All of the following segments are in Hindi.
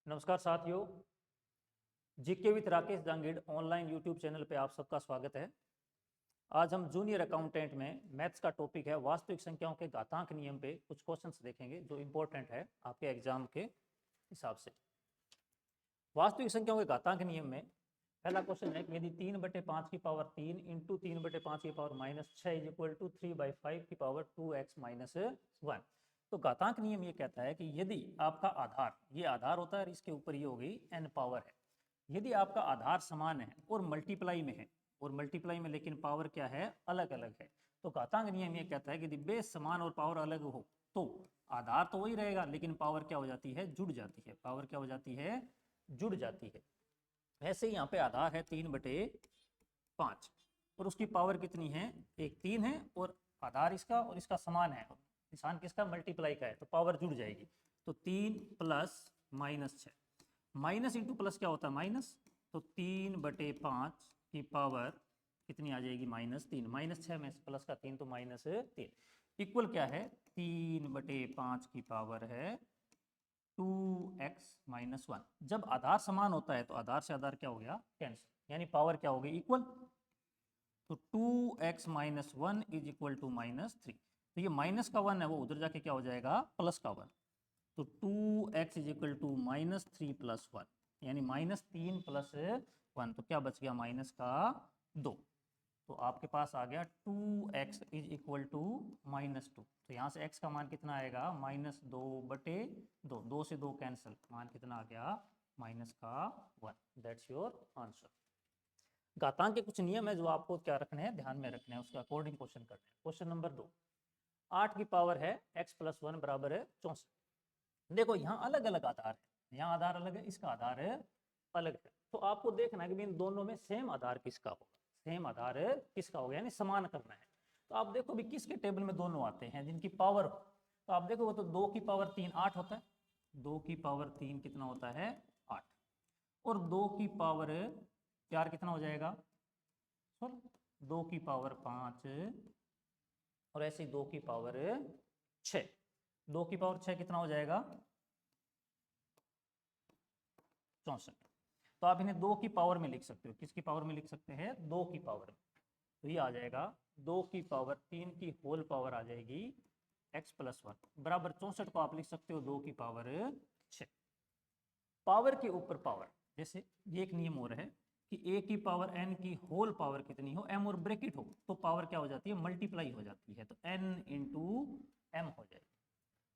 नमस्कार साथियों, GK with Rakesh Jangid online YouTube channel पे आप सबका स्वागत है। आज हम जूनियर अकाउंटेंट में मैथ्स का टॉपिक है वास्तविक संख्याओं के घातांक नियम पे कुछ क्वेश्चंस देखेंगे जो इम्पोर्टेंट है आपके एग्जाम के हिसाब से। वास्तविक संख्याओं के घातांक नियम में पहला क्वेश्चन है कि यदि 3/5 की पावर 3 इंटू 3/5 की पावर -6 इज इक्वल टू 3/5 की पावर 2x - 1। तो घातांक नियम ये कहता है कि यदि आपका आधार, ये आधार होता है और इसके ऊपर ये हो गई n पावर है, यदि आपका आधार समान है और मल्टीप्लाई में है, और मल्टीप्लाई में लेकिन पावर क्या है, अलग अलग है, तो घातांक नियम ये कहता है कि यदि बेस समान और पावर अलग हो तो आधार तो वही रहेगा लेकिन पावर क्या हो जाती है, जुड़ जाती है। पावर क्या हो जाती है, जुड़ जाती है। ऐसे ही यहाँ पे आधार है 3/5 और उसकी पावर कितनी है, एक 3 है, और आधार इसका और इसका समान है, निशान किसका, मल्टीप्लाई का है, तो पावर जुड़ जाएगी। तो 3 प्लस -6, माइनस इंटू प्लस क्या होता है, माइनस, तो 3/5 की पावर कितनी आ जाएगी, -3, -6 में प्लस का 3 तो -3 इक्वल क्या है, 3/5 की पावर है 2x - 1। जब आधार समान होता है तो आधार से आधार क्या हो गया, कैंसिल, यानी पावर क्या हो गई, इक्वल। तो 2x - 1 इज इक्वल टू -3। तो ये माइनस का 1 है वो उधर जाके क्या हो जाएगा, प्लस का 1। तो 2x इज इक्वल टू -3 + 1, यानी -3 + 1, तो क्या बच गया, माइनस का 2। तो आपके पास आ गया 2x इज इक्वल टू -2। तो यहाँ से x का मान कितना आएगा, -2/2, 2 से 2 कैंसिल, मान कितना आ गया, -1। That's your answer. घातांक के कुछ नियम है जो आपको क्या रखने हैं, ध्यान में रखने हैं, उसके अकॉर्डिंग क्वेश्चन करने हैं। क्वेश्चन नंबर 2, 8 की पावर है x + 1 बराबर है 64। देखो यहाँ अलग अलग आधार है, यहाँ आधार अलग है, इसका आधार है अलग है, तो आपको देखना है कि इन दोनों में सेम आधार किसका होगा, सेम आधार किसका होगा, यानी समान करना है। तो आप देखो भी किसके टेबल में दोनों आते हैं जिनकी पावर हो, तो आप देखो वो तो 2 की पावर 3 8 होता है, 2 की पावर 3 कितना होता है, 8, और 2 की पावर 4 कितना हो जाएगा, सॉरी 2 की पावर 5, और ऐसे 2 की पावर 6, 2 की पावर 6 कितना हो जाएगा, 64। तो आप इन्हें 2 की पावर में लिख सकते हो, किसकी पावर में लिख सकते हैं, 2 की पावर में। तो ये आ जाएगा 2 की पावर 3 की होल पावर आ जाएगी x + 1 बराबर 64 को आप लिख सकते हो 2 की पावर 6। पावर के ऊपर पावर, जैसे ये एक नियम हो रहा है कि a की पावर n की होल पावर कितनी हो, m और ब्रैकेट हो, तो पावर क्या हो जाती है, मल्टीप्लाई हो जाती है, तो n × m हो जाएगी।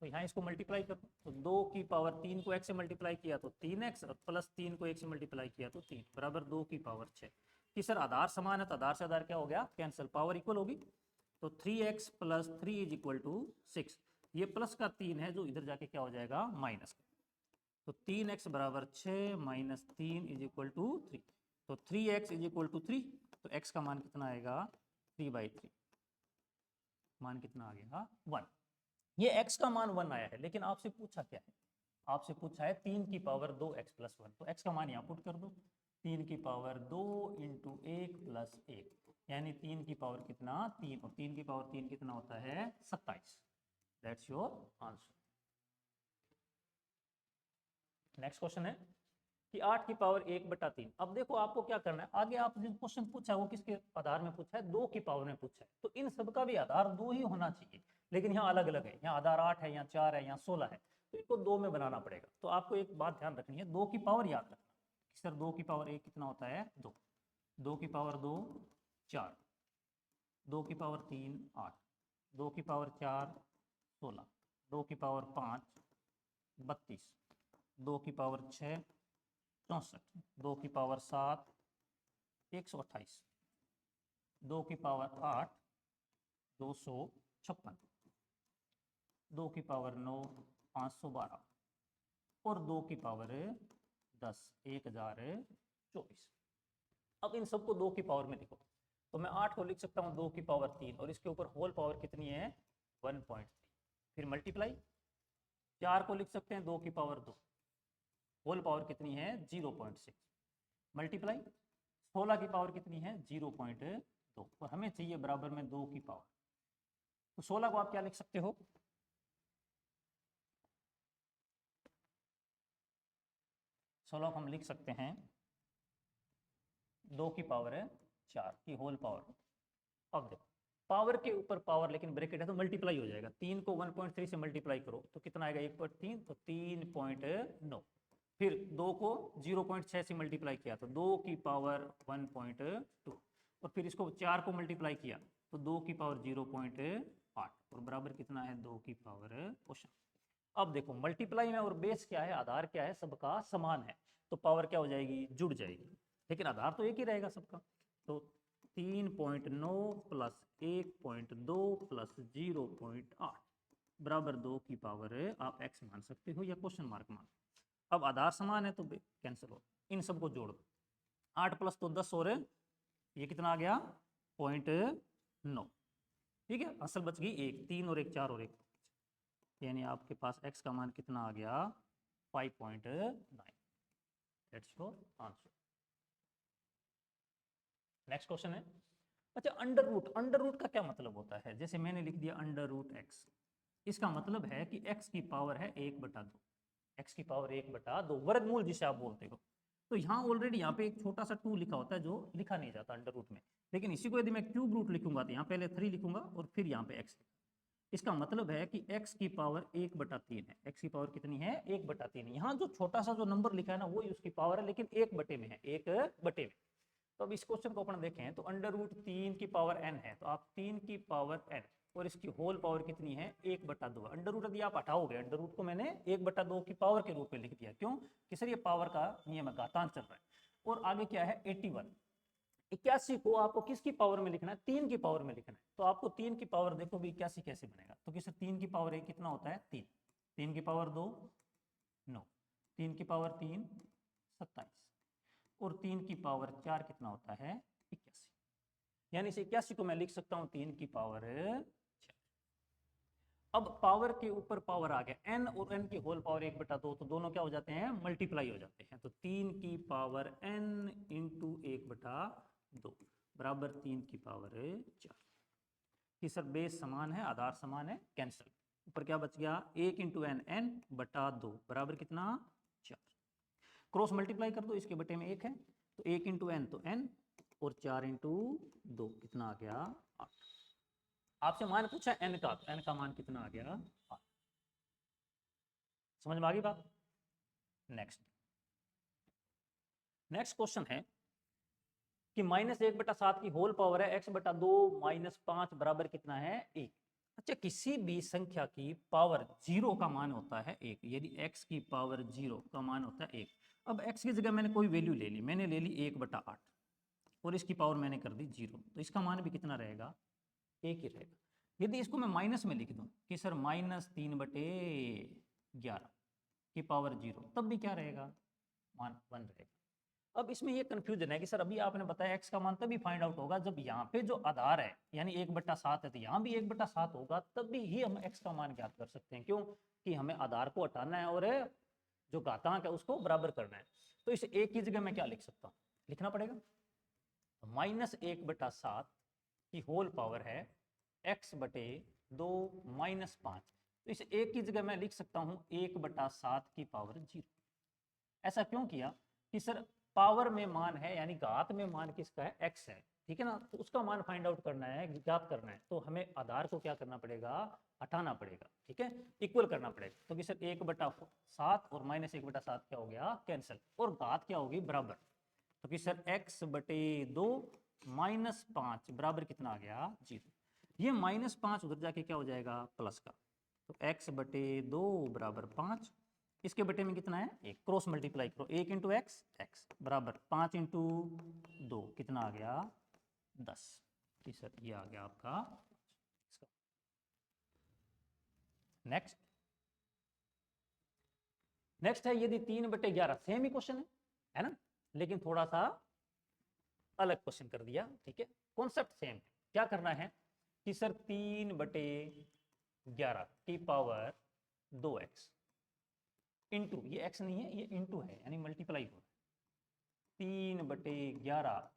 तो यहाँ इसको मल्टीप्लाई करो, तो 2 की पावर 3 को x से मल्टीप्लाई किया तो 3x, और +3 को 1 से मल्टीप्लाई किया तो 3 बराबर 2 की पावर 6। कि सर आधार समान है तो आधार से आधार क्या हो गया, कैंसिल, पावर इक्वल होगी। तो 3x + 3 इज इक्वल टू 6, ये प्लस का 3 है जो इधर जाके क्या हो जाएगा, माइनस का। तो 3x बराबर 6 - 3 इज इक्वल टू 3। तो 3x इज इक्वल टू 3, तो x का मान कितना आएगा, 3/3, मान कितना आ गया, 1। ये x का मान 1 आया है, लेकिन आपसे पूछा क्या है, आपसे पूछा है 3 की पावर 2x + 1, तो x का मान यहाँ पुट कर दो, 3 की पावर 2 × 1 + 1, यानी 3 की पावर कितना, 3, और 3 की पावर 3 कितना होता है, 27। That's your answer. Next question है कि 8 की पावर 1/3। अब देखो आपको क्या करना है, आगे आप जो क्वेश्चन पूछा है वो किसके आधार में पूछा है, 2 की पावर में पूछा है, तो इन सब का भी आधार 2 ही होना चाहिए, लेकिन यहाँ अलग अलग है, यहाँ आधार 8 है, यहाँ 4 है, यहाँ 16 है, तो इनको 2 में बनाना पड़ेगा। तो आपको एक बात ध्यान रखनी है, 2 की पावर याद रखना कि सर 2 की पावर 1 कितना होता है, 2, 2 की पावर 2 4, 2 की पावर 3 8, 2 की पावर 4 16, 2 की पावर 5 32, 2 की पावर 6 64, 2 की पावर 7 128, 2 की पावर 8 256, 2 की पावर 9 512, और 2 की पावर 10 1024। अब इन सबको 2 की पावर में लिखो, तो मैं 8 को लिख सकता हूँ 2 की पावर 3, और इसके ऊपर होल पावर कितनी है, 1.3, फिर मल्टीप्लाई। 4 को लिख सकते हैं 2 की पावर 2, होल पावर कितनी है, 0.6, मल्टीप्लाई। 16 की पावर कितनी है, 0.2, और हमें चाहिए बराबर में 2 की पावर। तो 16 को आप क्या लिख सकते हो, 16 को हम लिख सकते हैं 2 की पावर है 4 की होल पावर। अब देखो पावर के ऊपर पावर, लेकिन ब्रैकेट है तो मल्टीप्लाई हो जाएगा। 3 को 1.3 से मल्टीप्लाई करो तो कितना आएगा 1/3, तो 3.9। फिर 2 को 0.6 से मल्टीप्लाई किया तो 2 की पावर 1.2, और फिर इसको 4 को मल्टीप्लाई किया तो 2 की पावर 0.8, और बराबर कितना है 2 की पावर क्वेश्चन। अब देखो मल्टीप्लाई में और बेस क्या है, आधार क्या है, सबका समान है, तो पावर क्या हो जाएगी, जुड़ जाएगी, लेकिन आधार तो एक ही रहेगा सबका। तो 3.9 प्लस 1.2 प्लस 0.8 बराबर 2 की पावर आप x मान सकते हो या क्वेश्चन मार्क मान। अब आधार समान है तो कैंसिल हो, इन सबको जोड़ दो। 8 प्लस तो 10 और ये कितना आ गया 0.9, ठीक है। असल बच गई 1, 3 और 1 4 और 1, यानी आपके पास x का मान कितना आ गया 5.9। That's your answer. Next question है, अच्छा अंडर रूट का क्या मतलब होता है। जैसे मैंने लिख दिया अंडर रूट एक्स, इसका मतलब है कि x की पावर है 1/2, x की पावर 1/2 वर्गमूल जिसे आप बोलते हो। तो यहाँ ऑलरेडी यहाँ पे एक छोटा सा 2 लिखा होता है जो लिखा नहीं जाता अंडर रूट में, लेकिन इसी को यदि मैं क्यूब रूट लिखूंगा तो यहाँ पहले 3 लिखूंगा और फिर यहाँ पे x। इसका मतलब है कि x की पावर 1/3 है। x की पावर कितनी है 1/3। यहाँ जो छोटा सा जो नंबर लिखा है ना वही उसकी पावर है, लेकिन 1/में है, 1/में। तो अब इस क्वेश्चन को अपन देखें तो अंडर रूट 3 की पावर n है, तो आप 3 की पावर n और इसकी होल पावर कितनी है 1/2। अंडर रूट यदि आप हटाओगे, अंडर रूट को मैंने 1/2 की पावर के रूप में लिख दिया, क्यों कि सर ये पावर का नियम है, घातांक चल रहा है। और आगे क्या है 81, 81 को आपको किसकी पावर में लिखना है 3 की पावर में लिखना है। तो आपको 3 की पावर देखो भी 81 कैसे बनेगा, तो कि सर 3 की पावर कितना होता है 3, 3 की पावर 2 9, 3 की पावर 3 27, और 3 की पावर 4 कितना होता है 81, यानी इस 81 को मैं लिख सकता हूं 3 की पावर 4। अब पावर के ऊपर पावर आ गया n, और n की होल पावर 1/2, तो दोनों क्या हो जाते हैं मल्टीप्लाई हो जाते हैं। तो 3 की पावर n इंटू 1/2 बराबर 3 की पावर 4। कि सर बेस समान है, आधार समान है, कैंसिल। ऊपर क्या बच गया 1 इंटू एन, n/2 बराबर कितना 4। क्रॉस मल्टीप्लाई कर दो, इसके बटे में 1 है, तो 1 इंटू एन तो n, और 4 इंटू 2 कितना आ गया 8। आपसे मान पूछा n का, तो n का मान कितना आ गया 8। समझ में आ गई बात। नेक्स्ट क्वेश्चन है कि -1/7 की होल पावर है x/2 -5 बराबर कितना है 1। अच्छा, किसी भी संख्या की पावर 0 का मान होता है 1, यदि x की पावर 0 का मान होता है 1। अब x की जगह मैंने कोई वैल्यू ले ली, मैंने ले ली 1/8, और इसकी पावर मैंने कर दी 0, तो इसका मान भी कितना रहेगा 1 ही रहेगा। यदि इसको मैं माइनस में लिख दूं कि सर -3/11 की पावर 0, तब भी क्या रहेगा मान 1 रहेगा। अब इसमें ये कंफ्यूजन है कि सर अभी आपने बताया x का मान तभी फाइंड आउट होगा जब यहाँ पे जो आधार है यानी 1/7 है, तो यहाँ भी 1/7 होगा, तब भी ही हम x का मान ज्ञात कर सकते हैं। क्यों कि हमें आधार को हटाना है और जो घातांक है उसको बराबर करना है। तो इस एक की जगह मैं क्या लिख सकता हूँ, लिखना पड़ेगा -1/7 की होल पावर है x/2 -5। तो इस एक की जगह मैं लिख सकता हूँ 1/7 की पावर 0। ऐसा क्यों किया कि सर पावर में मान है, यानी घात में मान किसका है x है, ठीक है ना, तो उसका मान फाइंड आउट करना है, ज्ञात करना है, तो हमें आधार को क्या करना पड़ेगा हटाना पड़ेगा, ठीक है, इक्वल करना पड़ेगा। तो कि सर 1/7 और -1/7 क्या हो गया कैंसिल, और घात क्या होगी बराबर, तो कि सर x/2 -5 बराबर कितना आ गया 0। ये -5 उधर जाके क्या हो जाएगा प्लस का, तो x/2 बराबर 5, इसके बटे में कितना है 1, क्रॉस मल्टीप्लाई करो, 1 इंटू एक्स बराबर 5 इंटू 2 कितना आ गया 10। जी सर ये आ गया आपका इसका। नेक्स्ट है यदि 3/11, सेम ही क्वेश्चन है ना, लेकिन थोड़ा सा अलग क्वेश्चन कर दिया, ठीक है, कॉन्सेप्ट सेम है। क्या करना है कि सर 3/11 की पावर 2x इंटू, ये x नहीं है ये इंटू है यानी मल्टीप्लाई हो, 3/11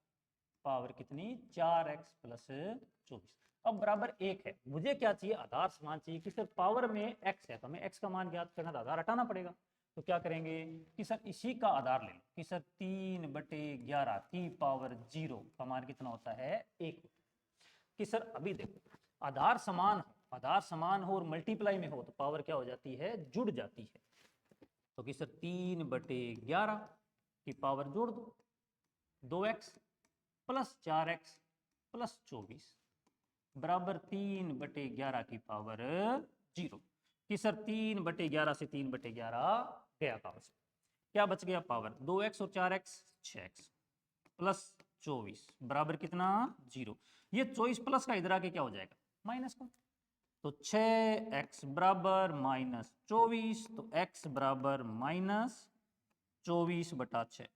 पावर कितनी 4x + 24, अब बराबर 1 है। मुझे क्या चाहिए आधार समान चाहिए कि सर पावर में x है, तो हमें x का मान ज्ञात करना, आधार हटाना पड़ेगा। तो क्या करेंगे कि सर इसी का आधार ले लो कि सर 3/11 की पावर 0 का मान कितना होता है 1। कि सर अभी देखो आधार समान हो और मल्टीप्लाई में हो तो पावर क्या हो जाती है जुड़ जाती है। तो कि सर 3/11 की पावर जोड़ दो 2x प्लस 4x प्लस 24 बराबर 3/11 की पावर 0। कि सर 3/11 से 3/11 गया कहां से, क्या बच गया पावर 2x और 4x 6x प्लस 24 बराबर कितना 0। ये 24 प्लस का इधर आके क्या हो जाएगा माइनस का, तो 6x बराबर -24, तो x बराबर -24/6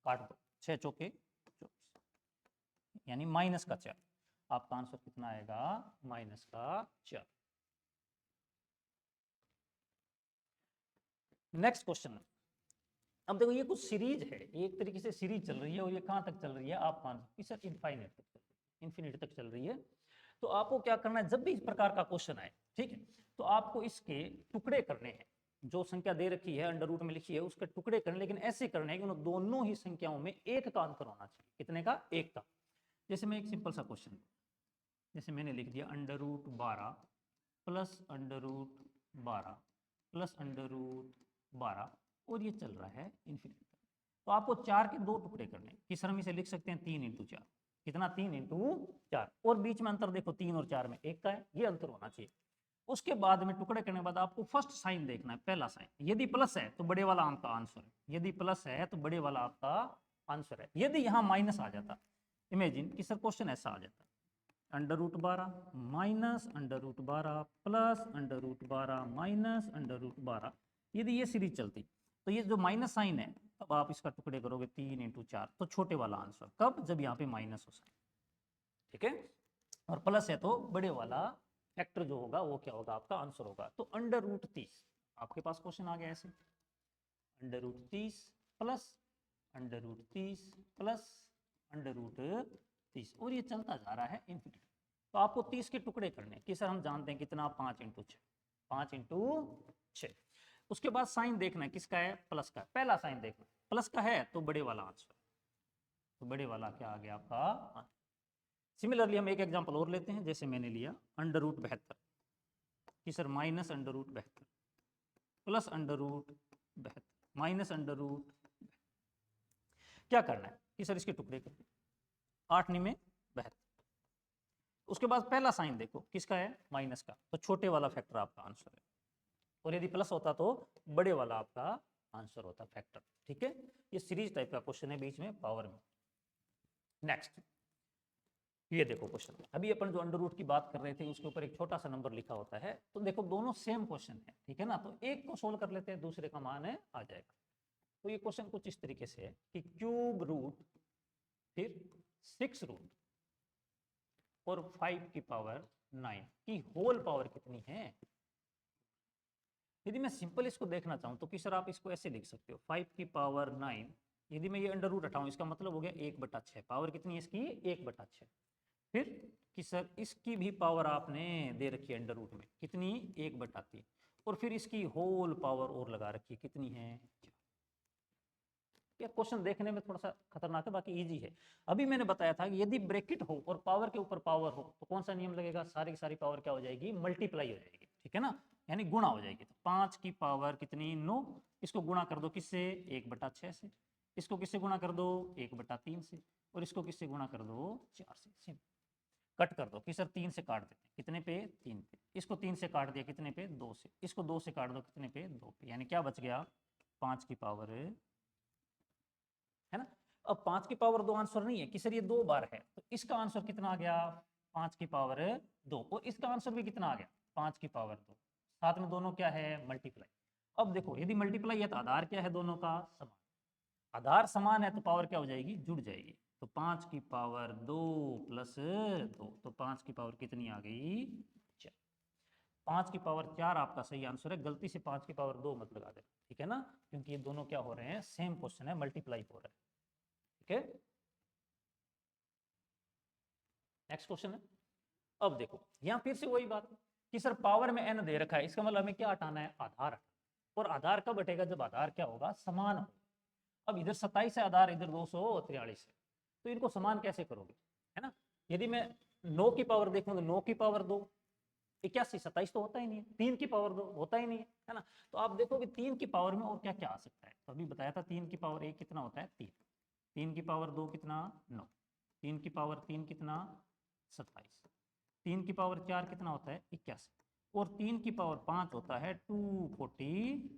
काट दो 6 चौके 24 यानी -4। आपका आंसर कितना आएगा -4। Next question. अब देखो ये कुछ सीरीज है, एक तरीके से सीरीज चल रही है और ये कहां तक चल रही है आप मान सकते सर इनफाइनाइट तक, इन्फिनिटी तक चल रही है। तो आपको क्या करना है जब भी इस प्रकार का क्वेश्चन आए, ठीक है, तो आपको इसके टुकड़े करने हैं। जो संख्या दे रखी है अंडर रूट में लिखी है उसके टुकड़े करने, लेकिन ऐसे करने हैं कि उन दोनों ही संख्याओं में एक का अंतर होना चाहिए। कितने का एक का। जैसे मैं एक सिंपल सा क्वेश्चन, जैसे मैंने लिख दिया √12 प्लस √12 प्लस √12 और ये चल रहा है इन्फिनिटी तक। तो आपको 4 के 2 टुकड़े करने, किस तरह से लिख सकते हैं 3 × 4, कितना 3 × 4 और बीच में अंतर देखो 3 और 4 में 1 का है, ये अंतर होना चाहिए। उसके बाद में टुकड़े करने के बाद आपको फर्स्ट साइन देखना है, पहला साइन। यदि प्लस है तो बड़े वाला आपका आंसर है, यदि प्लस है तो बड़े वाला आपका आंसर है। यदि यहाँ माइनस आ जाता, इमेजिन कि सर क्वेश्चन ऐसा आ जाता √12 माइनस √12 प्लस √12 माइनस √12, यदि ये सीरीज चलती तो ये जो माइनस साइन है तब आप इसका टुकड़े करोगे 3 × 4, तो छोटे वाला आंसर कब, जब यहाँ पे माइनस हो साइन, ठीक है, और प्लस है तो बड़े वाला फैक्टर जो होगा वो क्या होगा आपका आंसर होगा। तो √30 आपके पास क्वेश्चन आ गया ऐसे, √30 प्लस √30 प्लस √30 और ये चलता जा रहा है इन्फिनिटी। तो आपको 30 के टुकड़े करने कि सर हम जानते हैं कितना 5 × 6, 5 × 6। उसके बाद साइन देखना है किसका है प्लस का, पहला साइन देखना प्लस का है तो बड़े वाला आंसर, तो बड़े वाला क्या आ गया आपका। सिमिलरली हम एक एग्जांपल और लेते हैं, जैसे मैंने लिया √72 कि सर -√72 प्लस √72 माइनस √72। क्या करना है कि सर इसके टुकड़े कर 8 × 72। उसके बाद पहला साइन देखो किसका है माइनस का, तो छोटे वाला फैक्टर आपका आंसर है, और यदि प्लस होता तो बड़े वाला आपका आंसर होता फैक्टर, ठीक है। ये सीरीज टाइप का क्वेश्चन है बीच में पावर में। नेक्स्ट ये देखो क्वेश्चन, अभी अपन जो अंडर रूट की बात कर रहे थे उसके ऊपर एक छोटा सा नंबर लिखा होता है, तो देखो दोनों सेम क्वेश्चन है, ठीक है ना, तो एक को सोल्व कर लेते हैं दूसरे का मान है आ जाएगा। तो ये क्वेश्चन कुछ इस तरीके से है कि क्यूब रूट फिर 6 रूट और 5 की पावर 9 की होल पावर कितनी है। यदि मैं सिंपल इसको देखना चाहूँ तो कि सर आप इसको ऐसे लिख सकते हो 5 की पावर 9, यदि मैं ये अंडर रूट हटाऊँ इसका मतलब हो गया 1/6, पावर कितनी है इसकी 1/6। फिर कि सर इसकी भी पावर आपने दे रखी है अंडर रूट में कितनी 1/3, और फिर इसकी होल पावर और लगा रखी है कितनी है 4। ये क्वेश्चन देखने में थोड़ा सा खतरनाक है, बाकी इजी है। अभी मैंने बताया था कि यदि ब्रैकेट हो और पावर के ऊपर पावर हो तो कौन सा नियम लगेगा, सारी की सारी पावर क्या हो जाएगी मल्टीप्लाई हो जाएगी, ठीक है ना, यानी गुणा हो जाएगी। तो 5 की पावर कितनी 9, इसको गुणा कर दो किससे 1/6 से, इसको किससे गुणा कर दो 1/3 से, और इसको किससे गुणा कर दो 4 से। कट कर दो कि सर 3 से काट देते कितने पे 3 पे, इसको 3 से काट दिया कितने पे 2 से, इसको 2 से काट दो कितने पे 2 पे, यानी क्या बच गया 5 की पावर है ना। अब 5 की पावर 2 आंसर नहीं है कि सर ये 2 बार है, तो इसका आंसर कितना आ गया 5 की पावर 2, और इसका आंसर भी कितना आ गया 5 की पावर 2, साथ में दोनों क्या है मल्टीप्लाई। अब देखो यदि मल्टीप्लाई है तो आधार क्या है दोनों का समान, आधार समान है तो पावर क्या हो जाएगी जुड़ जाएगी। तो 5 की पावर 2 प्लस 2, तो 5 की पावर कितनी आ गई 4। 5 की पावर 4 आपका सही आंसर है, गलती से 5 की पावर 2 मत लगा देना, ठीक है ना, क्योंकि ये दोनों क्या हो रहे हैं सेम क्वेश्चन है, मल्टीप्लाई हो रहा है, ठीक है। नेक्स्ट क्वेश्चन है। अब देखो यहां फिर से वही बात कि सर पावर में n दे रखा है, इसका मतलब हमें क्या हटाना है आधार। और आधार कब हटेगा? जब आधार क्या होगा? समान हो। अब इधर 27 है आधार, इधर 243 है, तो इनको समान कैसे करोगे, है ना? यदि मैं 9 की पावर देखूं तो 9 की पावर 2 81, 27 तो होता ही नहीं है, 3 की पावर 2 होता ही नहीं है ना? तो आप देखो कि 3 की पावर में और क्या क्या आ सकता है। तो अभी बताया था 3 की पावर 1 कितना होता है? 3। 3 की पावर 2 कितना? 9। 3 की पावर 3 कितना? 27। 3 की पावर 4 कितना होता है? 81। और 3 की पावर 5 होता है 240।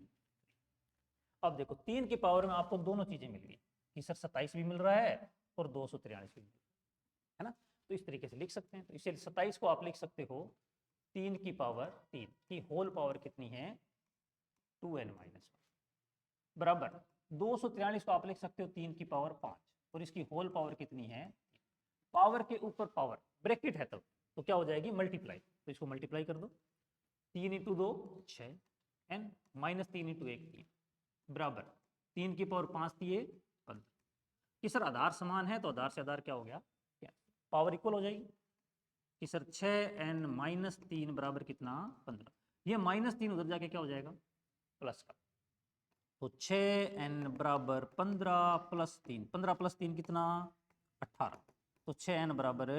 अब देखो 3 की पावर में आपको दोनों चीजें मिल गई कि सर 27 भी मिल रहा है और 243 भी मिल रहा है ना? तो इस तरीके से लिख सकते हैं। तो इसे 27 को आप लिख सकते हो 3 की पावर 3 की होल पावर कितनी है? 2n-1 बराबर 243 को आप लिख सकते हो 3 की पावर 5 और इसकी होल पावर कितनी है? पावर के ऊपर पावर ब्रैकेट है तो क्या हो जाएगी? मल्टीप्लाई। तो इसको मल्टीप्लाई कर दो, 3 इंटू 2 6 n माइनस 3 इंटू 1 3 बराबर 3 की पावर 5 दिए 15। कि सर आधार समान है तो आधार से आधार क्या हो गया? क्या पावर इक्वल हो जाएगी कि सर 6n-3 बराबर कितना? 15। ये -3 उधर जाके क्या हो जाएगा? प्लस का। तो 6n बराबर 15 प्लस 3, 15 प्लस 3 कितना? 18। तो 6n बराबर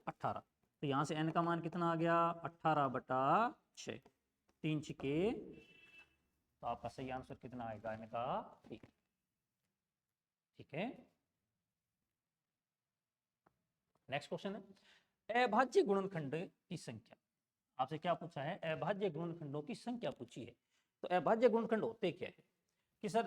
18। तो यहाँ से n का मान कितना आ गया? 18/6। 3 छिके, तो आपका सही आंसर कितना आएगा? n का 3। ठीक है, नेक्स्ट क्वेश्चन है अभाज्य गुणनखंड की संख्या। आपसे क्या पूछा है? अभाज्य गुणनखंडों की संख्या पूछी है। तो अभाज्य गुणनखंड होते क्या है कि सर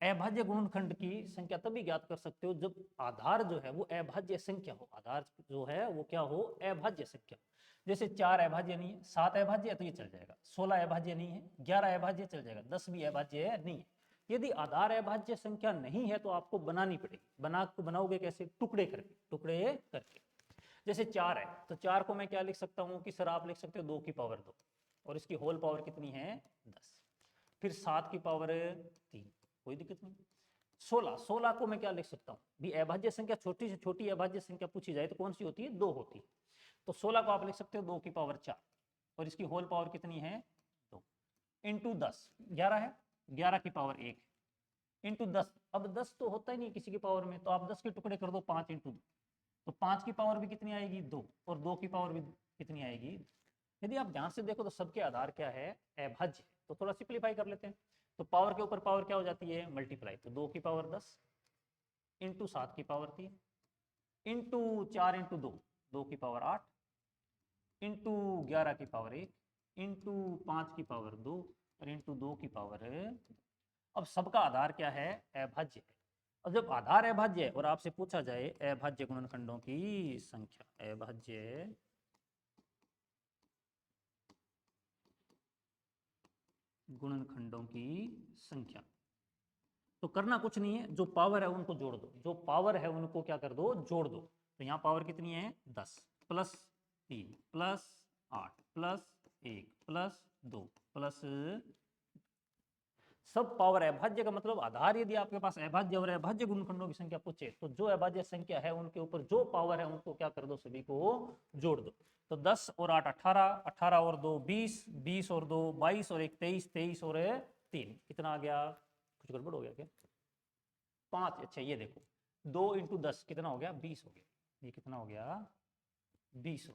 अभाज्य गुणनखंड की संख्या तभी ज्ञात कर सकते हो जब आधार जो है वो अभाज्य संख्या हो। आधार जो है वो क्या हो? अभाज्य संख्या। जैसे 4 अभाज्य नहीं है, 7 अभाज्य है तो ये चल जाएगा, 16 अभाज्य नहीं है, 11 अभाज्य चल जाएगा, 10 भी अभाज्य नहीं है। यदि आधार अभाज्य संख्या नहीं है तो आपको बनानी पड़ेगी। बनाओगे कैसे? टुकड़े करके, टुकड़े करके। जैसे 4 है तो 4 को मैं क्या लिख सकता हूँ कि सर आप लिख सकते हो 2 की पावर 2 और इसकी होल पावर कितनी है? 10। फिर 7 की पावर 3, कोई दिक्कत नहीं। 16 को मैं क्या लिख सकता हूँ? भी अभाज्य संख्या छोटी से छोटी अभाज्य संख्या पूछी जाए तो कौन सी होती है? 2 होती है। तो 16 को आप लिख सकते हो 2 की पावर 4 और इसकी होल पावर कितनी है? 2 इंटू 10, 11 है, 11 की पावर 1 इंटू 10। अब 10 तो होता ही नहीं किसी की पावर में, तो आप 10 के टुकड़े कर दो 5 इंटू 2, तो 5 की पावर भी कितनी आएगी? 2 और 2 की पावर भी कितनी आएगी? यदि आप ध्यान से देखो तो सबके आधार क्या है? अभाज्य। तो थोड़ा सिंप्लीफाई कर लेते हैं। तो पावर के ऊपर पावर क्या हो जाती है? मल्टीप्लाई। तो 2 की पावर 10 इंटू 7 की पावर 3 इंटू 4 इंटू 2, 2 की पावर 8 इंटू 11 की पावर 1 इंटू 5 की पावर 2 और इंटू 2 की पावर। अब सबका आधार क्या है? अभाज्य है। और जब आधार अभाज्य है और आपसे पूछा जाए अभाज्य गुणनखंडों की संख्या, अभाज्य गुणनखंडों की संख्या, तो करना कुछ नहीं है, जो पावर है उनको जोड़ दो, जो पावर है उनको क्या कर दो? जोड़ दो। तो यहाँ पावर कितनी है? 10 plus 3 plus 8 plus 1 plus 2 plus, सब पावर अभाज्य का मतलब आधार यदि आपके पास अभाज्य और अभाज्य गुणनखंडों की संख्या पूछे तो जो अभाज्य संख्या है उनके ऊपर जो पावर है उनको क्या कर दो? सभी को जोड़ दो। तो 10 और 8 18, 18 और 2 20, 20 और 2 22 और 1 23, 23 और 3 कितना आ गया? कुछ गड़बड़ हो गया क्या? 5। अच्छा ये देखो 2 इंटू 10 कितना हो गया? 20 हो गया। ये कितना हो गया? 20 हो।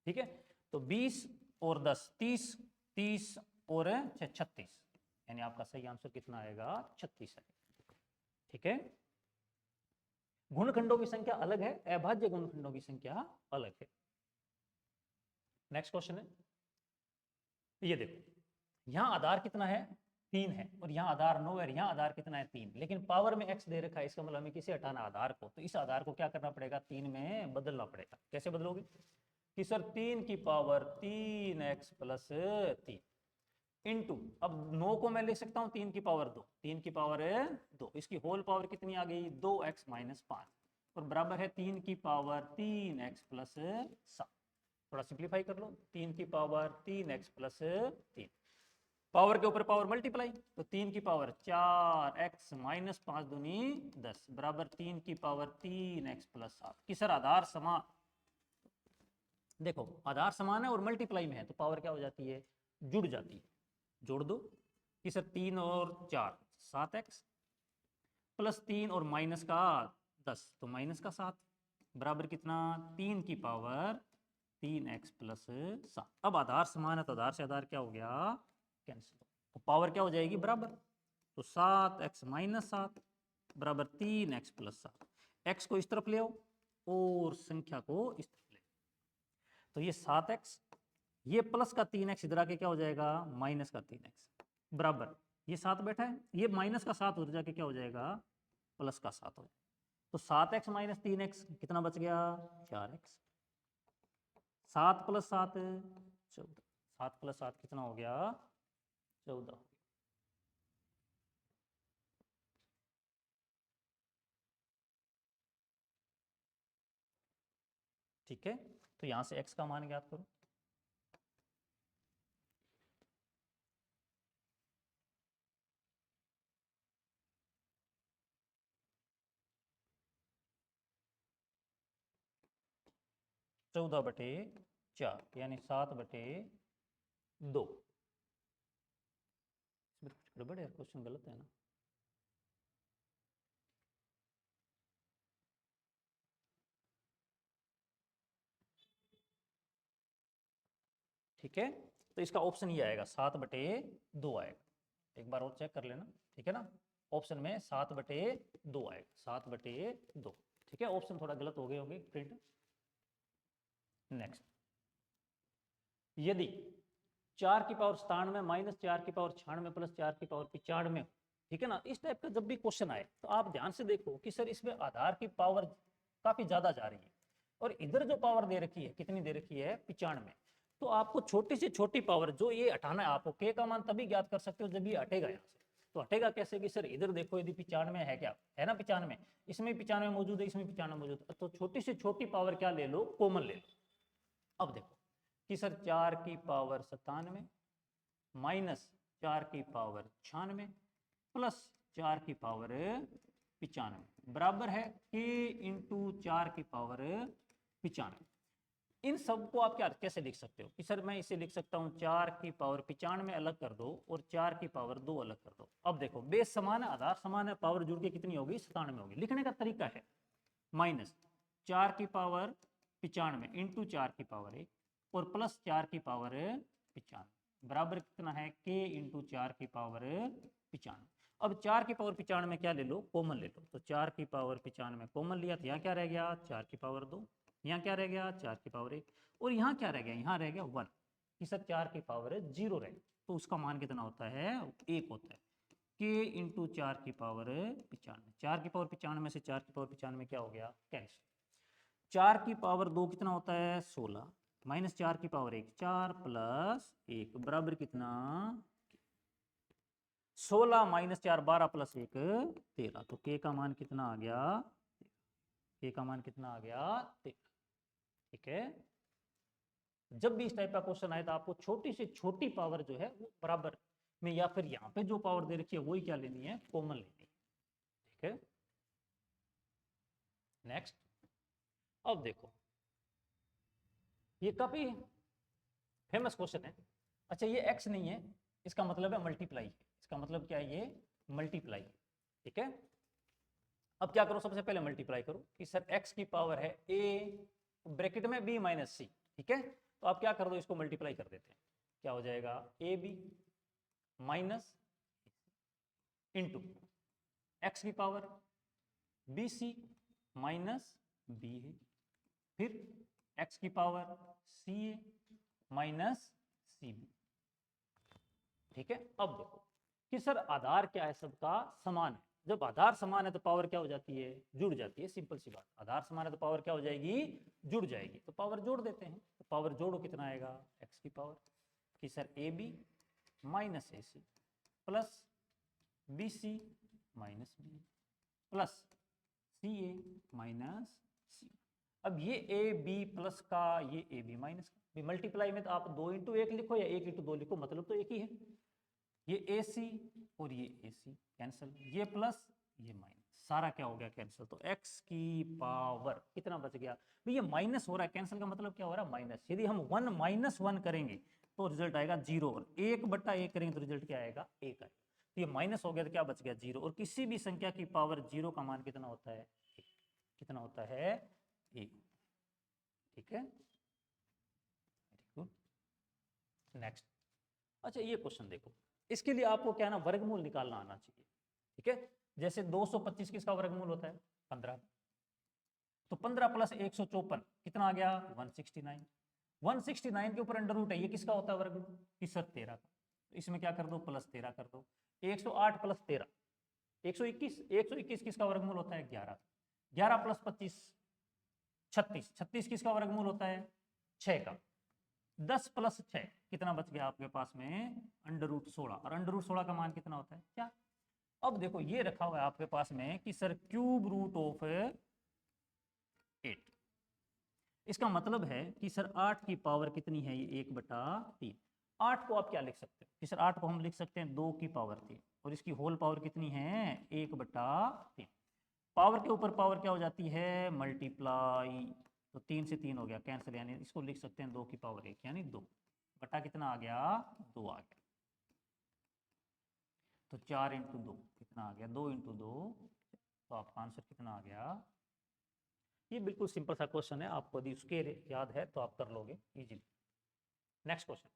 ठीक है, तो 20 और 10 30, 30 और 36, यानी आपका सही आंसर कितना आएगा? 36 आएगा। ठीक है, गुणनखंडों की संख्या अलग है, अभाज्य गुणनखंडों की संख्या अलग है। नेक्स्ट क्वेश्चन है, ये देखो यहाँ आधार कितना है? 3 है और यहाँ आधार 9 है, यहाँ आधार कितना है? 3, लेकिन पावर में x दे रखा है, इसका मतलब हमें किसे हटाना? आधार को। तो इस आधार को क्या करना पड़ेगा? 3 में बदलना पड़ेगा। कैसे बदलोगे? कि सर 3 की पावर 3x प्लस 3 इंटू, अब 9 को मैं लिख सकता हूँ 3 की पावर 2, 3 की पावर 2, इसकी होल पावर कितनी आ गई? 2x माइनस 5 और बराबर है 3 की पावर 3x प्लस 7। थोड़ा सिंप्लीफाई कर लो, 3 की पावर 3x प्लस 3, पावर के ऊपर पावर मल्टीप्लाई, तो 3 की पावर 4x माइनस 5 दूनी 10 बराबर 3 की पावर 3x प्लस 7। कि सर आधार समान, देखो आधार समान है और मल्टीप्लाई में है तो पावर क्या हो जाती है? जुड़ जाती है। जोड़ दो, कि सर 3 और 4 7x प्लस 3 और माइनस का 10 तो माइनस का 7 बराबर कितना 3 की पावर 3x प्लस 7। अब आधार समान है तो आधार से आधार क्या हो गया कैंसिल, तो पावर क्या हो जाएगी बराबर, तो 7x माइनस 7 बराबर 3x प्लस 7। x को इस तरफ ले आओ और संख्या को इस तरफ ले, तो ये 7x ये प्लस का 3x इधर आके क्या हो जाएगा माइनस का 3x बराबर ये 7 बैठा है, ये माइनस का 7 उधर जाके क्या हो जाएगा प्लस का 7 हो जाएगा। तो 7x माइनस 3x कितना बच गया 4x, 7 प्लस 7 14, 7 प्लस 7 कितना हो गया 14। ठीक है, तो यहां से x का मान ज्ञात करो। चौदह बटे 4 यानी 7/2। इसमें कुछ गड़बड़ है, क्वेश्चन गलत है ना। ठीक है, तो इसका ऑप्शन ये आएगा 7/2 आएगा, एक बार और चेक कर लेना। ठीक है ना, ऑप्शन में 7/2 आएगा, 7/2। ठीक है, ऑप्शन थोड़ा गलत हो गए होंगे प्रिंट। नेक्स्ट, यदि 4 की पावर 97 माइनस 4 की पावर 96 प्लस 4 की पावर 95, ठीक है ना, इस टाइप का जब भी क्वेश्चन आए तो आप ध्यान से देखो कि सर इसमें आधार की पावर काफी ज्यादा जा रही है और इधर जो पावर दे रखी है कितनी दे रखी है 95, तो आपको छोटी से छोटी पावर जो ये हटाना है, आपको के का मान तभी ज्ञात कर सकते हो जब ये हटेगा यहाँ से। तो हटेगा कैसे कि सर इधर देखो यदि 95 है, क्या है ना 95, इसमें 95 मौजूद है, इसमें 95 मौजूद है, तो छोटी से छोटी पावर क्या ले लो कॉमन ले लो। अब देखो कि सर 4 की पावर 97 माइनस 4 की पावर 96 प्लस 4 की पावर 95 बराबर है के इंटू 4 की पावर 95। इन सब को आप क्या कैसे लिख सकते हो कि सर मैं इसे लिख सकता हूं 4 की पावर 95 अलग कर दो और 4 की पावर 2 अलग कर दो। अब देखो बेस समान है, आधार समान है, पावर जुड़ के कितनी होगी 97 होगी। लिखने का तरीका है माइनस 4 की पावर 95 इंटू 4 की पावर 1 और प्लस 4 की पावर 95 बराबर कितना है के इंटू 4 की पावर 95। अब 4 की पावर 95 में क्या ले लो कॉमन ले लो, तो 4 की पावर 95 कॉमन लिया तो यहाँ क्या रह गया 4 की पावर 2, यहाँ क्या रह गया 4 की पावर 1 और यहाँ क्या रह गया यहाँ रह गया 1 कि सर 4 की पावर 0 रह, तो उसका मान कितना होता है 1 होता है के इंटू 4 की पावर 95। 4 की पावर 95 से 4 की पावर 95 क्या हो गया कैंसिल। 4 की पावर 2 कितना होता है 16 माइनस 4 की पावर 1 4 प्लस 1 बराबर कितना 16 माइनस 4 12 प्लस 1 13, तो के का मान कितना आ गया के का मान कितना आ गया 13। ठीक है, जब भी इस टाइप का क्वेश्चन आए तो आपको छोटी से छोटी पावर जो है वो बराबर में या फिर यहाँ पे जो पावर दे रखी है वही क्या लेनी है कॉमन लेनी है। ठीक है, नेक्स्ट, अब देखो ये काफी फेमस क्वेश्चन है। अच्छा ये x नहीं है, इसका मतलब है मल्टीप्लाई है, इसका मतलब क्या है ये मल्टीप्लाई है। ठीक है, अब क्या करो सबसे पहले मल्टीप्लाई करो कि सर x की पावर है a ब्रैकेट में b माइनस c। ठीक है, तो आप क्या कर दो इसको मल्टीप्लाई कर देते हैं, क्या हो जाएगा A B minus into X की power B C minus B है, फिर एक्स की power C A minus C B. ठीक है, अब देखो कि सर आधार क्या है सबका समान है, जब आधार समान है तो पावर क्या हो जाती है जुड़ जाती है, सिंपल सी बात, आधार समान है तो पावर क्या हो जाएगी जुड़ जाएगी, तो पावर जोड़ देते हैं, तो पावर जोड़ो कितना आएगा एक्स की पावर कि sir A B minus A C plus B C minus B plus C A minus C. अब ये ए बी प्लस का ये ए बी माइनस का, मल्टीप्लाई में तो आप 2 इंटू 1 लिखो या 1 इंटू 2 लिखो, मतलब तो एक ही है। ये ए सी और ये ए सी कैंसिल, ये प्लस ये माइनस, सारा क्या हो गया कैंसिल, तो x की पावर कितना बच गया, तो ये माइनस हो रहा है, कैंसिल का मतलब क्या हो रहा है माइनस। यदि हम 1 माइनस 1 करेंगे तो रिजल्ट आएगा 0, और 1/1 करेंगे तो रिजल्ट क्या आएगा, 1 आएगा। तो ये माइनस हो गया तो क्या बच गया, 0। और किसी भी संख्या की पावर 0 का मान कितना होता है, 1। कितना होता है, 1। ठीक है, वेरी गुड। नेक्स्ट, अच्छा ये क्वेश्चन देखो, इसके लिए आपको क्या ना वर्गमूल निकालना आना चाहिए। ठीक है, जैसे 225 किसका वर्गमूल होता है, 15। तो 15 प्लस 154 कितना आ गया, 169। 169 के ऊपर अंडर रूट है, ये किसका होता है वर्गमूल, कि सर 13 का। तो इसमें क्या कर दो, प्लस 13 कर दो। 108 प्लस 13 121। 121 किसका वर्गमूल होता है, 11। 11 प्लस 25 36। 36 किसका वर्गमूल होता है, 6 का। 10 प्लस 6 कितना बच गया आपके पास में, अंडर रूट 16। और अंडर रूट 16 का मान कितना होता है, क्या। अब देखो ये रखा हुआ है आपके पास में कि सर क्यूब रूट ऑफ 8। इसका मतलब है कि सर 8 की पावर कितनी है, ये 1/3। 8 को आप क्या लिख सकते हो कि सर 8 को हम लिख सकते हैं 2 की पावर 3, और इसकी होल पावर कितनी है, 1/3। पावर के ऊपर पावर क्या हो जाती है, मल्टीप्लाई। तो 3 से 3 हो गया कैंसिल, यानी इसको लिख सकते हैं 2 की पावर 1, यानी 2 बटा कितना आ गया, 2 आ गया। तो 4 इंटू 2 कितना आ गया, 2 इंटू 2। तो आपका आंसर कितना आ गया। ये बिल्कुल सिंपल सा क्वेश्चन है, आपको यदि उसके याद है तो आप कर लोगे इजीली। नेक्स्ट क्वेश्चन,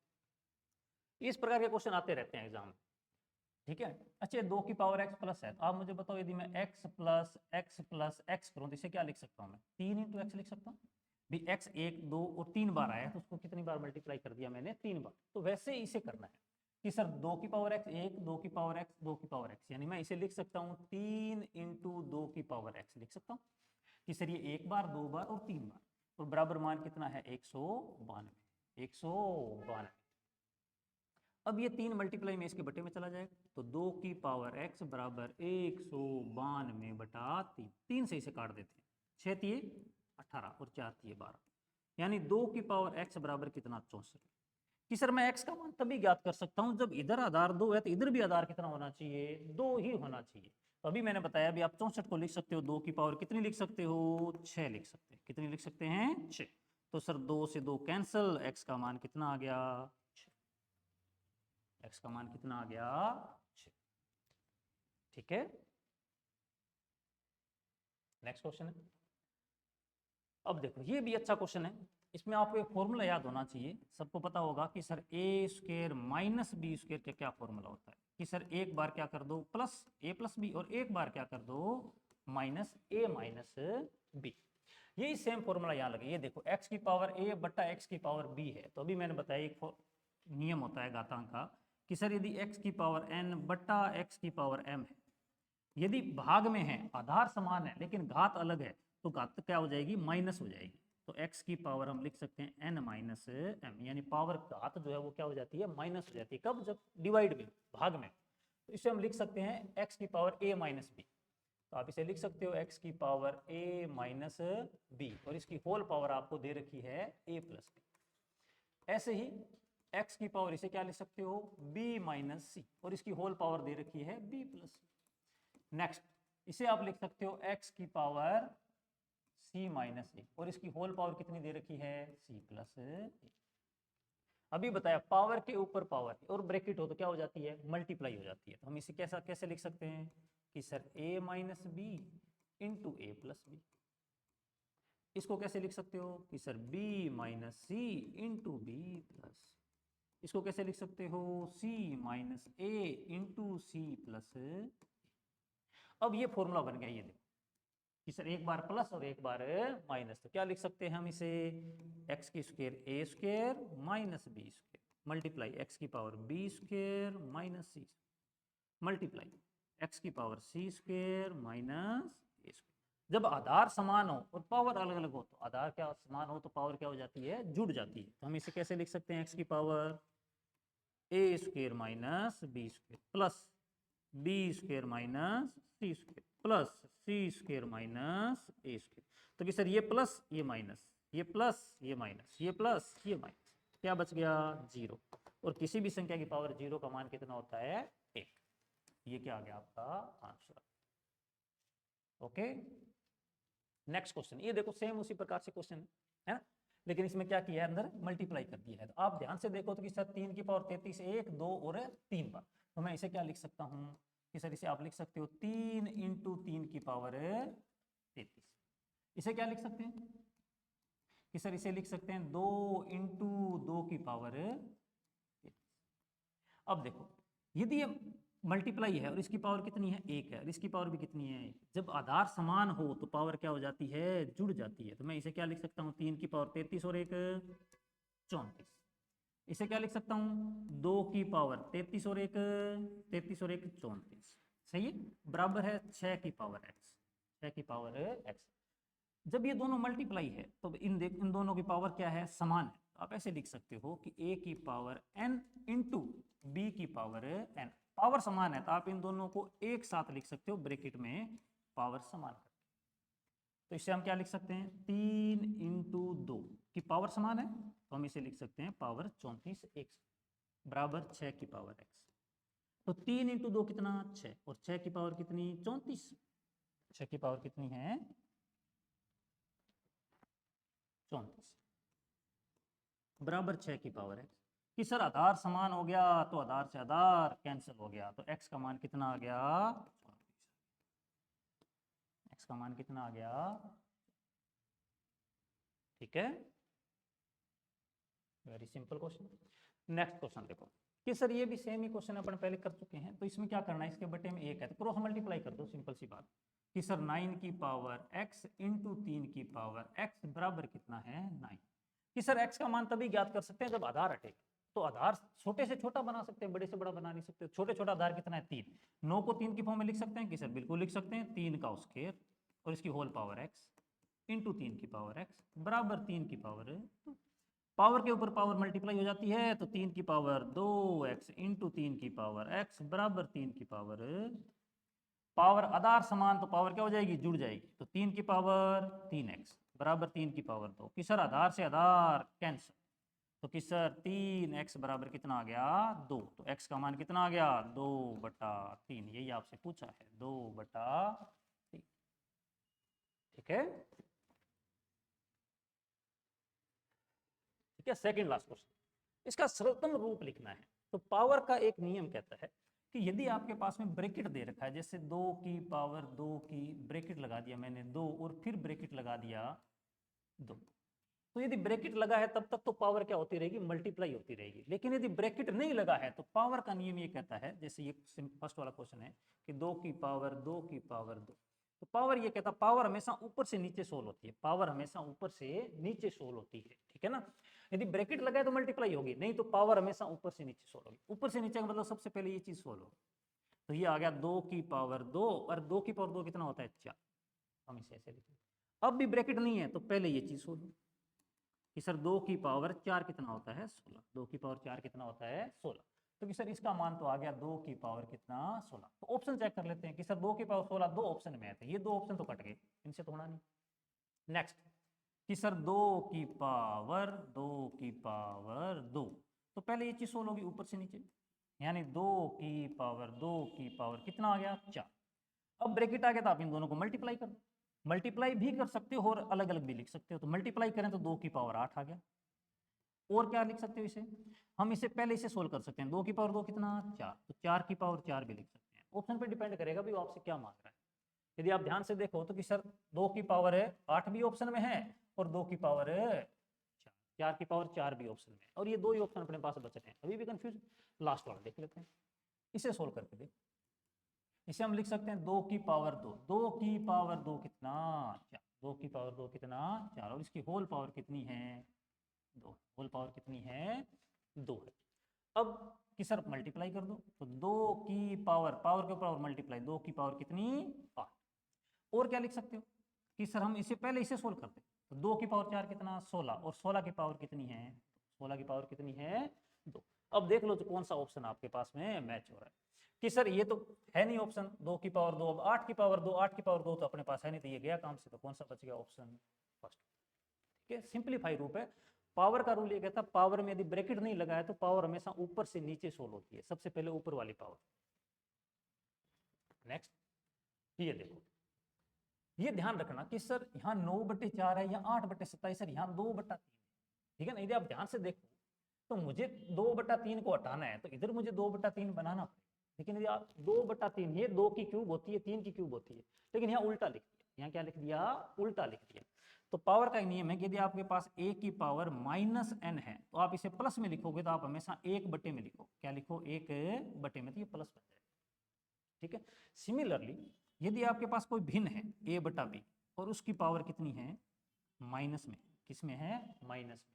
इस प्रकार के क्वेश्चन आते रहते हैं एग्जाम में। ठीक है, अच्छा 2 की पावर x प्लस है, तो आप मुझे बताओ यदि मैं x plus x plus x करूं तो इसे क्या लिख सकता हूं मैं, 3 इंटू एक्स लिख सकता हूं भी। x 1 2 और 3 बार आया तो उसको कितनी बार मल्टीप्लाई कर दिया मैंने, 3 बार। तो वैसे ही इसे करना है कि सर 2 की पावर x 1, 2 की पावर x, 2 की पावर x, यानी मैं इसे लिख सकता हूँ 3 इंटू 2 की पावर x लिख सकता हूँ कि सर ये 1 बार, 2 बार और 3 बार। और बराबर मान कितना है, 192। 192। अब ये 3 मल्टीप्लाई में इसके बटे में चला जाएगा, तो 2 की पावर x बराबर 192/3। 3 से इसे काट देते हैं, 6 तिये 18 और 4 तिये 12, यानी 2 की पावर x बराबर कितना, 64। कि सर मैं x का मान तभी ज्ञात कर सकता हूं जब इधर आधार 2 है तो इधर भी आधार कितना होना चाहिए, 2 ही होना चाहिए। तो अभी मैंने बताया भी आप 64 को लिख सकते हो, 2 की पावर कितनी लिख सकते हो, 6 लिख सकते हैं। कितनी लिख सकते हैं, 6। तो सर 2 से 2 कैंसिल, x का मान कितना आ गया, 6। x का मान कितना आ गया, 6। ठीक है, नेक्स्ट क्वेश्चन है। अब देखो ये भी अच्छा क्वेश्चन है, इसमें आपको एक फॉर्मूला याद होना चाहिए। सबको पता होगा कि सर ए स्क्वायर माइनस बी स्क्वायर का क्या फॉर्मूला होता है, कि सर एक बार क्या कर दो प्लस ए प्लस बी, और एक बार क्या कर दो माइनस ए माइनस बी। यही सेम फॉर्मूला यहाँ लगे। ये देखो x की पावर a बट्टा x की पावर b है, तो अभी मैंने बताया एक नियम होता है घातांक का कि सर यदि x की पावर n बट्टा x की पावर m है, यदि भाग में है, आधार समान है लेकिन घात अलग है, तो घात क्या हो जाएगी, माइनस हो जाएगी। तो x की पावर हम लिख सकते हैं n माइनस m, यानी पावर घात जो है वो क्या हो जाती है, माइनस हो जाती है। कब, जब डिवाइड में, भाग में। तो इसे हम लिख सकते हैं x की पावर a माइनस बी। तो आप इसे लिख सकते हो x की पावर a माइनस बी, और इसकी होल पावर आपको दे रखी है a प्लस बी। ऐसे ही x की पावर इसे क्या लिख सकते हो, b माइनस सी, और इसकी होल पावर दे रखी है b प्लस सी। नेक्स्ट, इसे आप लिख सकते हो x की पावर c माइनस ए, और इसकी होल पावर कितनी दे रखी है, c प्लस ए। अभी बताया पावर के ऊपर पावर और ब्रैकेट हो तो क्या हो जाती है, मल्टीप्लाई हो जाती है। तो हम इसे कैसा कैसे लिख सकते हैं कि sir a minus B into A plus B. इसको कैसे लिख सकते हो कि sir b minus C into B plus. इसको कैसे लिख सकते हो, c minus A into C plus. अब ये फॉर्मूला बन गया, ये देखो कि सर एक बार प्लस और एक बार माइनस। तो क्या लिख सकते हैं हम इसे, एक्स की square A square minus B square multiply X की power B square minus C multiply X की power C square minus A square. जब आधार समान हो और पावर अलग अलग हो, तो आधार क्या समान हो तो पावर क्या हो जाती है, जुड़ जाती है। तो हम इसे कैसे लिख सकते हैं, एक्स की power A square minus B square plus B square minus C square plus C square minus A square. तो कि सर ये प्लस ये माइनस, ये प्लस ये माइनस, ये प्लस ये माइनस, क्या बच गया, 0। और किसी भी संख्या की पावर 0 का मान कितना होता है, 1। ये क्या आ गया आपका आंसर। Okay, next question. ये देखो सेम उसी प्रकार से क्वेश्चन है ना, लेकिन इसमें क्या किया है, अंदर मल्टीप्लाई कर दिया है। तो आप ध्यान से देखो तो कि सर 3 की पावर 33 1 2 और 3 बार, तो मैं इसे क्या लिख सकता हूँ कि सर इसे आप लिख सकते हो 3 इंटू 3 की पावर 33। इसे क्या लिख सकते हैं कि सर इसे लिख सकते हैं 2 इंटू 2 की पावर 33। अब देखो यदि ये मल्टीप्लाई है और इसकी पावर कितनी है 1 है और इसकी पावर भी कितनी है 1, जब आधार समान हो तो पावर क्या हो जाती है, जुड़ जाती है। तो मैं इसे क्या लिख सकता हूँ 3 की पावर 33 और 1 34। इसे क्या लिख सकता हूँ 2 की पावर 33 और 1 34। सही है, बराबर है 6 की पावर x, 6 की पावर x। जब ये दोनों मल्टीप्लाई है तो इन दोनों की पावर क्या है, समान है। तो आप ऐसे लिख सकते हो कि a की पावर n इंटू बी की पावर n, पावर समान है तो आप इन दोनों को एक साथ लिख सकते हो ब्रैकेट में पावर समान करके। तो इससे हम क्या लिख सकते हैं 3 इंटू 2 की पावर समान है तो हम इसे लिख सकते हैं पावर 34 x बराबर 6 की पावर x। तो 3 इंटू 2 कितना 6 और 6 की पावर कितनी 34, 6 की पावर कितनी है 34 बराबर 6 की पावर x। कि सर आधार समान हो गया तो आधार से आधार कैंसिल हो गया, तो x का मान कितना आ गया 34। x का मान कितना आ गया, ठीक है, very simple question. Next question देखो कि सर ये भी सेम ही क्वेश्चन अपन पहले कर चुके हैं, तो इसमें क्या करना है, इसके बटे में 1 है तो क्रॉस मल्टीप्लाई कर दो, सिंपल सी बात। कि सर 9 की पावर x इंटू 3 की पावर x बराबर कितना है 9। कि सर x का मान तभी ज्ञात कर सकते हैं जब आधार हटेगा, तो आधार छोटे से छोटा बना सकते हैं, बड़े से बड़ा बना नहीं सकते। छोटे छोटा आधार कितना है 3, 9 को 3 की फॉर्म में लिख सकते हैं कि सर बिल्कुल लिख सकते हैं, 3 का स्क्वायर और इसकी होल पावर x इंटू 3 की पावर x बराबर 3 की पावर 2। पावर के ऊपर पावर मल्टीप्लाई हो जाती है तो 3 की पावर 2x इंटू 3 की पावर x बराबर 3 की पावर, पावर आधार समान तो पावर क्या हो जाएगी जुड़ जाएगी, तो 3 की पावर 3x बराबर 3 की पावर 2। कि सर आधार से आधार कैंसिल, तो कि सर 3x बराबर कितना आ गया 2, तो x का मान कितना आ गया 2/3, यही आपसे पूछा है 2/3। ठीक है, ठीक है। सेकंड लास्ट क्वेश्चन, इसका सरलतम रूप लिखना है। तो पावर का एक नियम कहता है कि यदि आपके पास में ब्रैकेट दे रखा है, जैसे 2 की पावर 2 की ब्रैकेट लगा दिया मैंने 2 और फिर ब्रैकेट लगा दिया 2, तो यदि ब्रैकेट लगा है तब तक तो पावर क्या होती रहेगी मल्टीप्लाई होती रहेगी। लेकिन यदि ब्रैकेट नहीं लगा है तो पावर का नियम ये कहता है, जैसे ये फर्स्ट वाला क्वेश्चन है कि 2 की पावर 2 की पावर 2, तो पावर ये कहता है पावर हमेशा ऊपर से नीचे सोल होती है, पावर हमेशा ऊपर से नीचे सोल होती है, ठीक है ना। यदि ब्रैकेट लगा है तो मल्टीप्लाई होगी, नहीं तो पावर हमेशा ऊपर से नीचे सोल होगी। ऊपर से नीचे का मतलब सबसे पहले ये चीज सोल होगी, तो ये आ गया 2 की पावर 2 और 2 की पावर 2 कितना होता है 4, हम इसे ऐसे लिखें। अब भी ब्रैकेट नहीं है तो पहले ये चीज सोल होगी कि सर 2 की पावर 4 कितना होता है 16, 2 की पावर 4 कितना होता है 16, तो कि सर इसका मान तो आ गया 2 की पावर कितना 16। तो ऑप्शन चेक कर लेते हैं कि सर 2 की पावर 16 दो ऑप्शन में थे, ये दो ऑप्शन तो कट गए, इनसे तो होना नहीं। नेक्स्ट कि सर 2 की पावर 2 की पावर 2, तो पहले ये चीज सोल होगी ऊपर से नीचे, यानी 2 की पावर 2 की पावर कितना आ गया 4। अब ब्रैकेट आ गया तो आप इन दोनों को मल्टीप्लाई कर दो, मल्टीप्लाई भी कर सकते हो और अलग अलग भी लिख सकते हो। तो मल्टीप्लाई करें तो 2 की पावर 8 आ गया, और क्या लिख सकते हो इसे, हम इसे पहले इसे सोल्व कर सकते हैं, 2 की पावर 2 कितना 4, तो 4 की पावर 4 भी लिख सकते हैं। ऑप्शन पे डिपेंड करेगा भी वो आपसे क्या मांग रहा है। यदि आप ध्यान से देखो तो कि सर 2 की पावर है 8 भी ऑप्शन में है और 2 की पावर है 4 की पावर 4 भी ऑप्शन में है, और ये दो ही ऑप्शन अपने पास बचे हैं। अभी भी कंफ्यूज, लास्ट वाला देख लेते हैं, इसे सोल्व करके देख। इसे हम लिख सकते हैं 2 की पावर 2, 2 की पावर 2 कितना 4, 2 की पावर 2 कितना 4, और इसकी होल पावर कितनी है 2, होल पावर कितनी है 2 है। अब कि सर मल्टीप्लाई कर दो, तो 2 की पावर, पावर के ऊपर मल्टीप्लाई, 2 की पावर कितनी 8। और क्या लिख सकते हो कि सर हम इसे पहले इसे सोल्व करते, तो 2 की पावर 4 कितना 16, और 16 की पावर कितनी है 16 की पावर कितनी है 2। अब देख लो तो कौन सा ऑप्शन आपके पास में मैच हो रहा है कि सर ये तो है नहीं ऑप्शन 2 की पावर 2, अब 8 की पावर 2, 8 की पावर 2 तो अपने पास है नहीं, तो ये गया काम से, तो कौन सा बच गया ऑप्शन फर्स्ट। ठीक है, सिंप्लीफाई रूप है। पावर का रूल ये कहता है पावर में यदि ब्रैकेट नहीं लगाया तो पावर हमेशा ऊपर से नीचे सोल्व होती है, सबसे पहले ऊपर वाली पावर। नेक्स्ट ये देखो, ये ध्यान रखना कि सर यहाँ 9/4 है या 8/27 है, सर यहाँ 2/3 ठीक है ना। यदि आप ध्यान से देखो तो मुझे 2/3 को हटाना है तो इधर मुझे 2/3 बनाना पड़ेगा। लेकिन यदि आप 2/3, ये 2 की क्यूब होती है, 3 की क्यूब होती है, लेकिन यहाँ उल्टा लिख दिया। यहाँ क्या लिख दिया? उल्टा लिख दिया। तो पावर का एक नियम है कि यदि आपके पास a की पावर -n है तो आप इसे प्लस में लिखोगे तो आप हमेशा 1/, में लिखो। क्या लिखो? 1/, में, तो ये प्लस बन जाएगा। ठीक है। सिमिलरली यदि आपके पास कोई भिन्न है a/b और उसकी पावर कितनी है? माइनस में। किसमें है? माइनस में।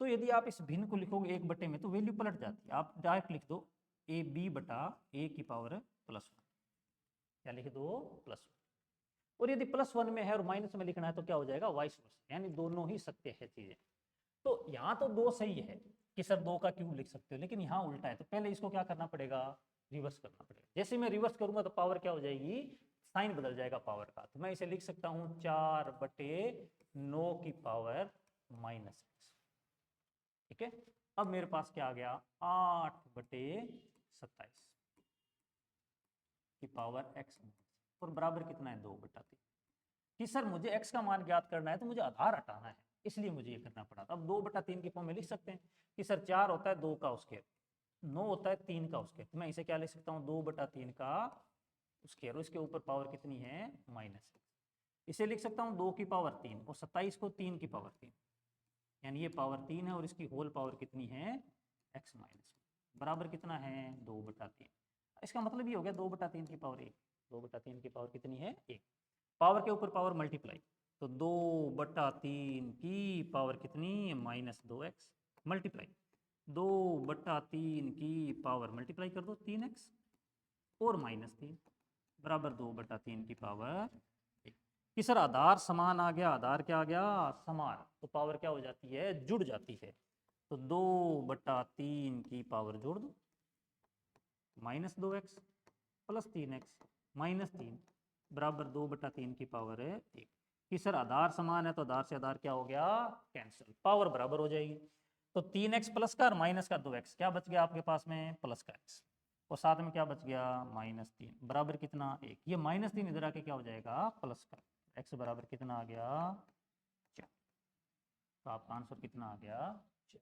तो यदि आप इस भिन्न को लिखोगे 1/, में तो वैल्यू पलट जाती है। आप डायरेक्ट लिख दो ab/a की पावर +1। क्या लिख दो? +1। और यदि +1 में है और माइनस में लिखना है तो क्या हो जाएगा? वाइस वर्सा, यानी दोनों ही सत्य है चीजें। तो यहाँ तो 2 सही है कि सर 2 का क्यूब लिख सकते हो, लेकिन यहाँ उल्टा है। तो पहले इसको क्या करना पड़ेगा? रिवर्स करना पड़ेगा। जैसे मैं रिवर्स करूंगा तो पावर क्या हो जाएगी? साइन बदल जाएगा पावर का। तो मैं इसे लिख सकता हूँ 4/9 की पावर -x। ठीक है। अब मेरे पास क्या आ गया? 8/27 की पावर x, और बराबर कितना है? 2/3। कि सर मुझे x का मान ज्ञात करना है तो मुझे आधार हटाना है, इसलिए मुझे ये करना पड़ा। अब 2/3 की फॉर्म में लिख सकते हैं कि सर 4 होता है 2 का स्क्वायर, 9 होता है 3 का स्क्वायर। तो मैं इसे क्या लिख सकता हूँ? 2/3 का स्क्वायर, और इसके ऊपर पावर कितनी है? -x। इसे लिख सकता हूँ 2 की पावर 3 और 27 को 3 की पावर 3, यानी ये पावर 3 है और इसकी होल पावर कितनी है? x माइनस, बराबर कितना है? 2/3। इसका मतलब ये हो गया 2/3 की पावर 1। 2/3 की पावर कितनी है? 1। पावर के ऊपर पावर मल्टीप्लाई, तो 2/3 की पावर कितनी? -2x मल्टीप्लाई 2/3 की पावर मल्टीप्लाई कर दो 3x और -3 बराबर 2/3 की पावर 1। कि सर आधार समान आ गया। आधार क्या आ गया? समान। तो पावर क्या हो जाती है? जुड़ जाती है। तो 2/3 की पावर जोड़ दो, -2x + 3x -3 बराबर 2/3 की पावर है 1। कि सर आधार समान है तो आधार से आधार क्या हो गया? कैंसिल, पावर बराबर हो जाएगी। तो 3x प्लस का और माइनस का 2x, क्या बच गया आपके पास में? प्लस का x, और साथ में क्या बच गया? -3 बराबर कितना? 1। ये -3 इधर आके क्या हो जाएगा? प्लस का। x बराबर कितना आ गया? 4। तो आपका आंसर कितना आ गया? 4।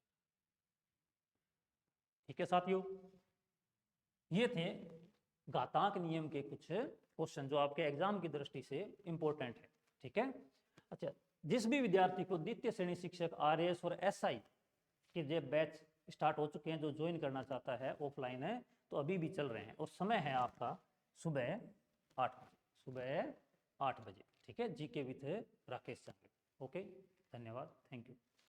ठीक है साथियों, ये थे घातांक नियम के कुछ क्वेश्चन जो आपके एग्जाम की दृष्टि से इंपॉर्टेंट है। ठीक है। अच्छा, जिस भी विद्यार्थी को द्वितीय श्रेणी शिक्षक RAS और SI के जो बैच स्टार्ट हो चुके हैं, जो ज्वाइन करना चाहता है, ऑफलाइन है तो अभी भी चल रहे हैं, और समय है आपका सुबह 8 बजे। सुबह 8 बजे। ठीक है। GK with Rakesh Chandra. Okay, धन्यवाद, थैंक यू।